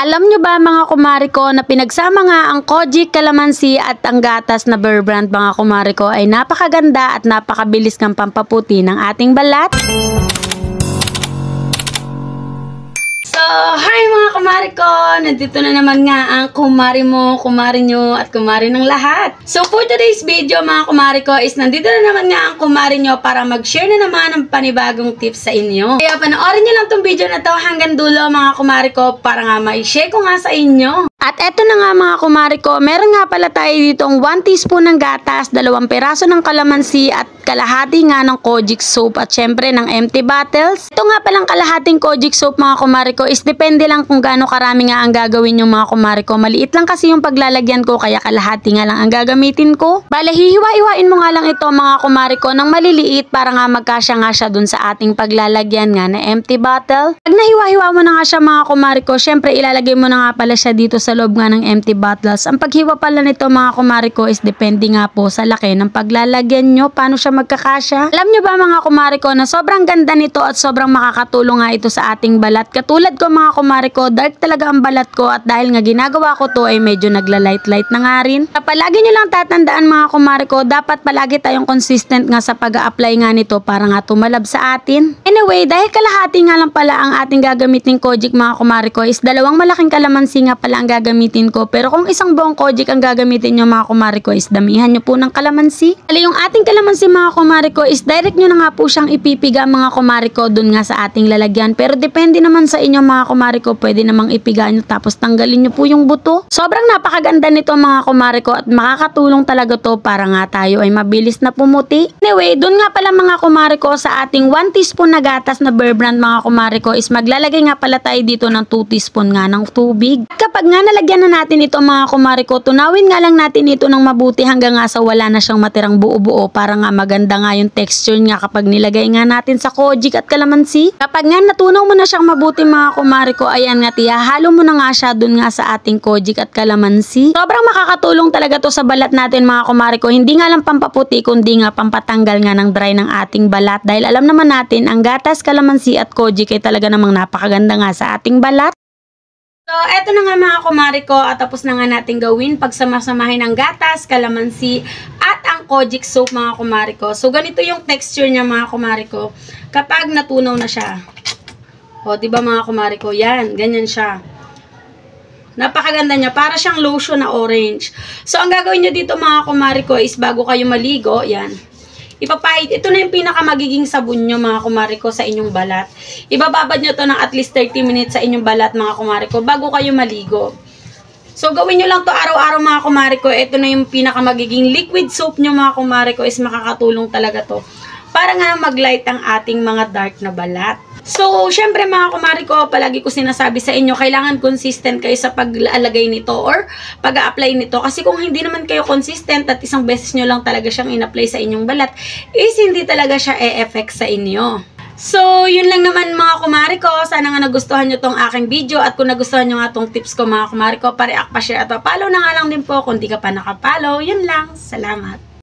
Alam nyo ba mga kumari ko na pinagsama nga ang Kojic, Kalamansi at ang gatas na Bear Brand mga kumari ko ay napakaganda at napakabilis ng pampaputi ng ating balat? So, hi mga kumari ko! Nandito na naman nga ang kumari mo, kumari nyo, at kumari ng lahat. So, for today's video mga kumari ko is nandito na naman nga ang kumari nyo para mag-share na naman ng panibagong tips sa inyo. Kaya panoorin nyo lang tong video na to hanggang dulo mga kumari ko para nga ma-share ko nga sa inyo. At eto na nga mga kumari ko, meron nga pala tayo ditong 1 teaspoon ng gatas, 2 peraso ng kalamansi at kalahati nga ng Kojic soap at syempre ng empty bottles. Ito nga palang kalahating Kojic soap mga kumari ko is depende lang kung gaano karami nga ang gagawin yung mga kumari ko. Maliit lang kasi yung paglalagyan ko kaya kalahati nga lang ang gagamitin ko. Bale, hihiwa-hiwain mo nga lang ito mga kumari ko ng maliliit para nga magkasya nga siya dun sa ating paglalagyan nga na empty bottle. Pag nahiwa-hiwa mo na nga siya mga kumari ko, syempre ilalagay mo na nga pala siya dito sa loob nga ng empty bottles. Ang paghiwa pala nito mga kumari ko is depende nga po sa laki ng paglalagyan nyo, paano siya magkakasya. Alam nyo ba mga kumari ko na sobrang ganda nito at sobrang makakatulong nga ito sa ating balat. Katulad ko mga kumari ko, dark talaga ang balat ko at dahil nga ginagawa ko to ay medyo nagla-light-light na nga rin. Palagi nyo lang tatandaan mga kumari ko, dapat palagi tayong consistent nga sa pag-a-apply nga nito para nga tumalab sa atin. Anyway, dahil kalahati nga lang pala ang ating gagamitin Kojic mga kumari ko is 2 malaking kalamansi nga pala ang gagamitin ko. Pero kung isang buong Kojic ang gagamitin nyo mga kumari ko is damihan nyo po ng kalamansi. Yung ating kalamansi mga kumari ko is direct nyo na nga po siyang ipipiga mga kumari ko dun nga sa ating lalagyan. Pero depende naman sa inyo mga kumari ko, pwede namang ipiga nyo tapos tanggalin nyo po yung buto. Sobrang napakaganda nito mga kumari ko at makakatulong talaga to para nga tayo ay mabilis na pumuti. Anyway, dun nga pala mga kumari ko sa ating 1 teaspoon na gatas na Bear Brand mga kumari ko is maglalagay nga pala tayo dito ng 2 teaspoon nga ng tubig. At kapag nga nalagyan na natin ito mga kumari ko, tunawin nga lang natin ito ng mabuti hanggang nga sa wala na siyang matirang buo-buo para nga maganda nga yung texture niya kapag nilagay nga natin sa Kojic at kalamansi. Kapag nga natunaw mo na siyang mabuti mga kumari ko, ayan nga halo mo na nga siya dun nga sa ating Kojic at kalamansi. Sobrang makakatulong talaga to sa balat natin mga kumari ko. Hindi nga lang pampaputi kundi nga pampatanggal nga ng dry ng ating balat dahil alam naman natin ang gatas, kalamansi at Kojic ay talaga namang napakaganda nga sa ating balat. So, eto na nga mga kumari ko at tapos na nga natin gawin pagsamasamahin ng gatas, kalamansi at ang Kojic soap mga kumari ko. So, ganito yung texture niya mga kumari ko kapag natunaw na siya. O, diba mga kumari ko? Yan, ganyan siya. Napakaganda niya. Para siyang lotion na orange. So, ang gagawin nyo dito mga kumari ko is bago kayo maligo, yan. Ipapahid. Ito na yung pinakamagiging sabon nyo mga kumari ko sa inyong balat. Ibababad nyo to ng at least 30 minutes sa inyong balat mga kumari ko bago kayo maligo. So, gawin nyo lang to araw-araw mga kumari ko. Ito na yung pinakamagiging liquid soap nyo mga kumari ko is makakatulong talaga to. Para nga mag-light ang ating mga dark na balat. So, syempre mga kumari ko, palagi ko sinasabi sa inyo, kailangan consistent kayo sa pag-alagay nito or pag-a-apply nito. Kasi kung hindi naman kayo consistent at isang beses nyo lang talaga siyang in-apply sa inyong balat, is hindi talaga siya e-effect sa inyo. So, yun lang naman mga kumari ko. Sana nga nagustuhan nyo tong aking video at kung nagustuhan nyo nga tong tips ko mga kumari ko, pa-react, pa-share at pa-follow na nga lang din po kung di ka pa nakapollow. Yun lang. Salamat.